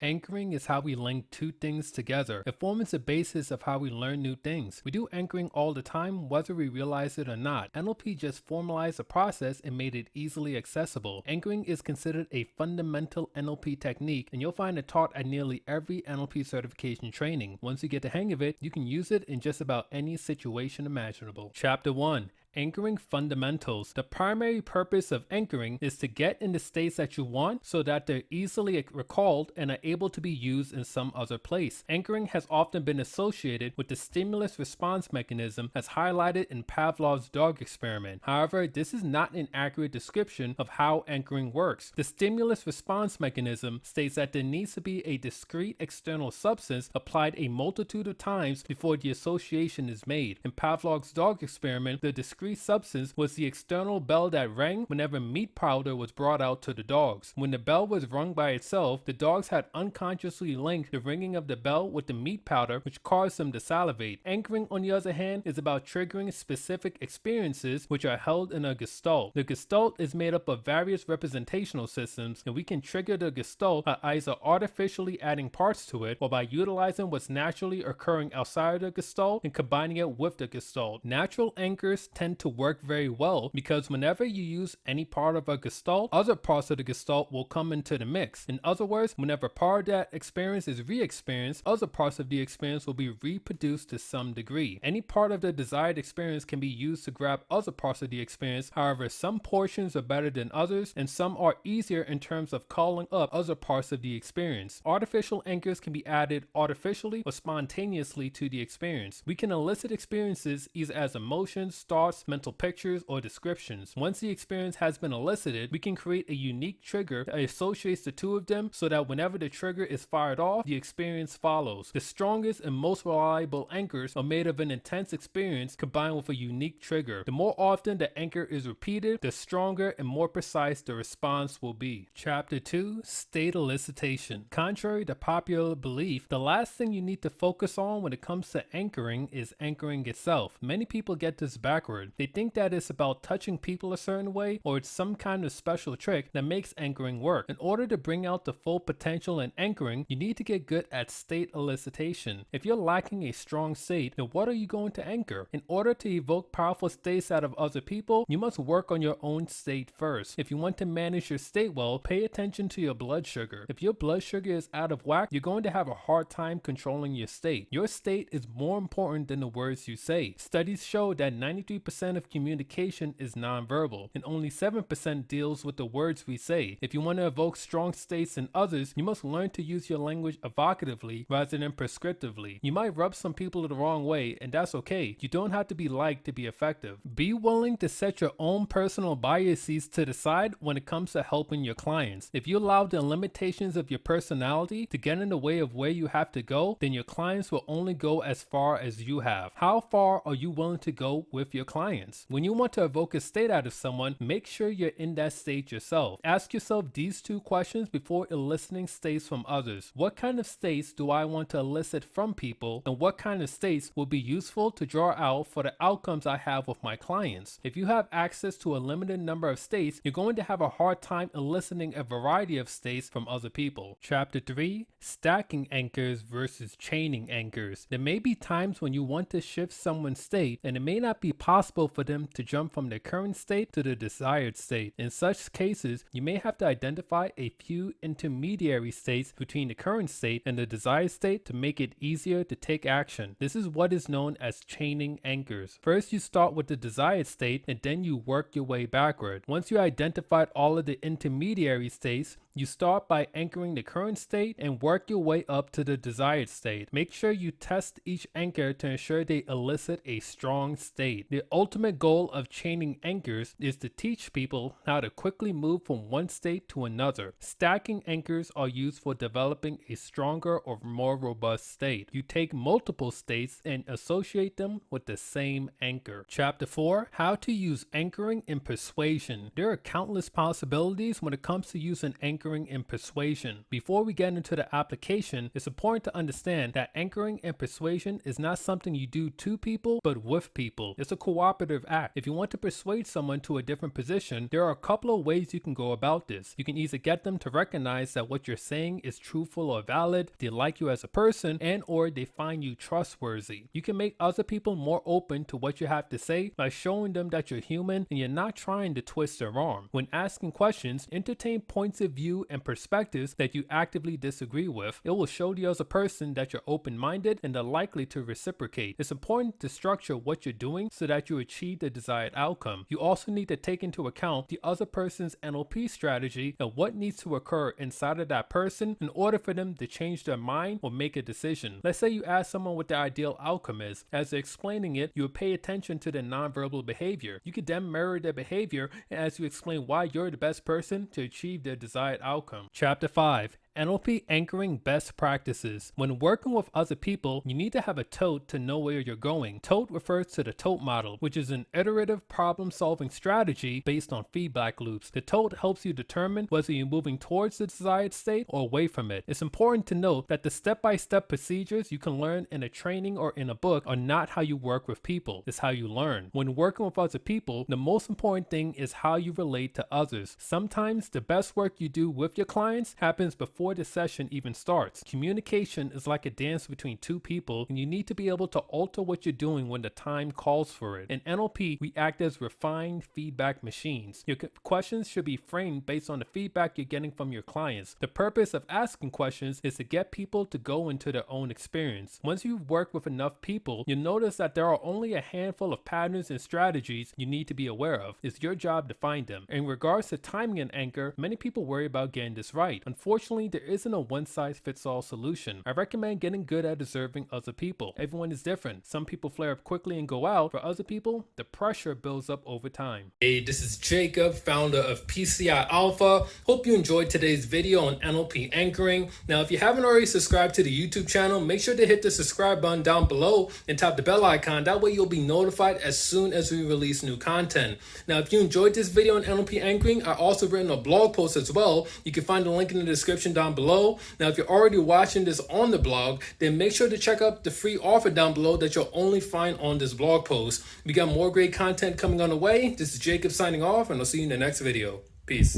Anchoring is how we link two things together. It forms the basis of how we learn new things. We do anchoring all the time, whether we realize it or not. NLP just formalized the process and made it easily accessible. Anchoring is considered a fundamental NLP technique, and you'll find it taught at nearly every NLP certification training. Once you get the hang of it, you can use it in just about any situation imaginable. Chapter 1. Anchoring fundamentals. The primary purpose of anchoring is to get in the states that you want so that they're easily recalled and are able to be used in some other place. Anchoring has often been associated with the stimulus response mechanism as highlighted in Pavlov's dog experiment. However, this is not an accurate description of how anchoring works. The stimulus response mechanism states that there needs to be a discrete external substance applied a multitude of times before the association is made. In Pavlov's dog experiment, the discrete substance was the external bell that rang whenever meat powder was brought out to the dogs. When the bell was rung by itself, the dogs had unconsciously linked the ringing of the bell with the meat powder, which caused them to salivate. Anchoring, on the other hand, is about triggering specific experiences which are held in a gestalt. The gestalt is made up of various representational systems, and we can trigger the gestalt by either artificially adding parts to it or by utilizing what's naturally occurring outside of the gestalt and combining it with the gestalt. Natural anchors tend to work very well because whenever you use any part of a gestalt, other parts of the gestalt will come into the mix. In other words, whenever part of that experience is re-experienced, other parts of the experience will be reproduced to some degree. Any part of the desired experience can be used to grab other parts of the experience. However, some portions are better than others, and some are easier in terms of calling up other parts of the experience. Artificial anchors can be added artificially or spontaneously to the experience. We can elicit experiences either as emotions, thoughts, mental pictures, or descriptions. Once the experience has been elicited, we can create a unique trigger that associates the two of them so that whenever the trigger is fired off, the experience follows. The strongest and most reliable anchors are made of an intense experience combined with a unique trigger. The more often the anchor is repeated, the stronger and more precise the response will be. Chapter 2. State elicitation. Contrary to popular belief, the last thing you need to focus on when it comes to anchoring is anchoring itself. Many people get this backward. They think that it's about touching people a certain way or it's some kind of special trick that makes anchoring work. In order to bring out the full potential in anchoring, you need to get good at state elicitation. If you're lacking a strong state, then what are you going to anchor? In order to evoke powerful states out of other people, you must work on your own state first. If you want to manage your state well, pay attention to your blood sugar. If your blood sugar is out of whack, you're going to have a hard time controlling your state. Your state is more important than the words you say. Studies show that 93% of communication is nonverbal, and only 7% deals with the words we say. If you want to evoke strong states in others, you must learn to use your language evocatively rather than prescriptively. You might rub some people the wrong way, and that's okay. You don't have to be liked to be effective. Be willing to set your own personal biases to the side when it comes to helping your clients. If you allow the limitations of your personality to get in the way of where you have to go, then your clients will only go as far as you have. How far are you willing to go with your clients? When you want to evoke a state out of someone, make sure you're in that state yourself. Ask yourself these two questions before eliciting states from others. What kind of states do I want to elicit from people, and what kind of states will be useful to draw out for the outcomes I have with my clients? If you have access to a limited number of states, you're going to have a hard time eliciting a variety of states from other people. Chapter 3. Stacking anchors versus chaining anchors. There may be times when you want to shift someone's state, and it may not be possible for them to jump from their current state to the desired state. In such cases, you may have to identify a few intermediary states between the current state and the desired state to make it easier to take action. This is what is known as chaining anchors. First, you start with the desired state, and then you work your way backward. Once you identified all of the intermediary states, you start by anchoring the current state and work your way up to the desired state. Make sure you test each anchor to ensure they elicit a strong state. The ultimate goal of chaining anchors is to teach people how to quickly move from one state to another. Stacking anchors are used for developing a stronger or more robust state. You take multiple states and associate them with the same anchor. Chapter 4. How to use anchoring in persuasion. There are countless possibilities when it comes to using anchoring anchoring and persuasion. Before we get into the application, it's important to understand that anchoring and persuasion is not something you do to people, but with people. It's a cooperative act. If you want to persuade someone to a different position, there are a couple of ways you can go about this. You can either get them to recognize that what you're saying is truthful or valid, they like you as a person, and or they find you trustworthy. You can make other people more open to what you have to say by showing them that you're human and you're not trying to twist their arm. When asking questions, entertain points of view and perspectives that you actively disagree with. It will show the other person that you're open-minded and they're likely to reciprocate. It's important to structure what you're doing so that you achieve the desired outcome. You also need to take into account the other person's NLP strategy and what needs to occur inside of that person in order for them to change their mind or make a decision. Let's say you ask someone what the ideal outcome is. As they're explaining it, you will pay attention to their nonverbal behavior. You could then mirror their behavior as you explain why you're the best person to achieve their desired outcome. Chapter 5. NLP Anchoring Best Practices. When working with other people, you need to have a tote to know where you're going. Tote refers to the tote model, which is an iterative problem-solving strategy based on feedback loops. The tote helps you determine whether you're moving towards the desired state or away from it. It's important to note that the step-by-step procedures you can learn in a training or in a book are not how you work with people. It's how you learn. When working with other people, the most important thing is how you relate to others. Sometimes the best work you do with your clients happens before the session even starts. Communication is like a dance between two people, and you need to be able to alter what you're doing when the time calls for it. In NLP, we act as refined feedback machines. Your questions should be framed based on the feedback you're getting from your clients. The purpose of asking questions is to get people to go into their own experience. Once you've worked with enough people, you'll notice that there are only a handful of patterns and strategies you need to be aware of. It's your job to find them. In regards to timing an anchor, many people worry about getting this right. Unfortunately, there isn't a one-size-fits-all solution. I recommend getting good at observing other people. Everyone is different. Some people flare up quickly and go out. For other people, the pressure builds up over time. Hey, this is Jacob, founder of PCI Alpha. Hope you enjoyed today's video on NLP Anchoring. Now, if you haven't already subscribed to the YouTube channel, make sure to hit the subscribe button down below and tap the bell icon. That way you'll be notified as soon as we release new content. Now, if you enjoyed this video on NLP Anchoring, I also written a blog post as well. You can find the link in the description down below. Now, if you're already watching this on the blog, then make sure to check out the free offer down below that you'll only find on this blog post. We got more great content coming on the way. This is Jacob signing off, and I'll see you in the next video. Peace.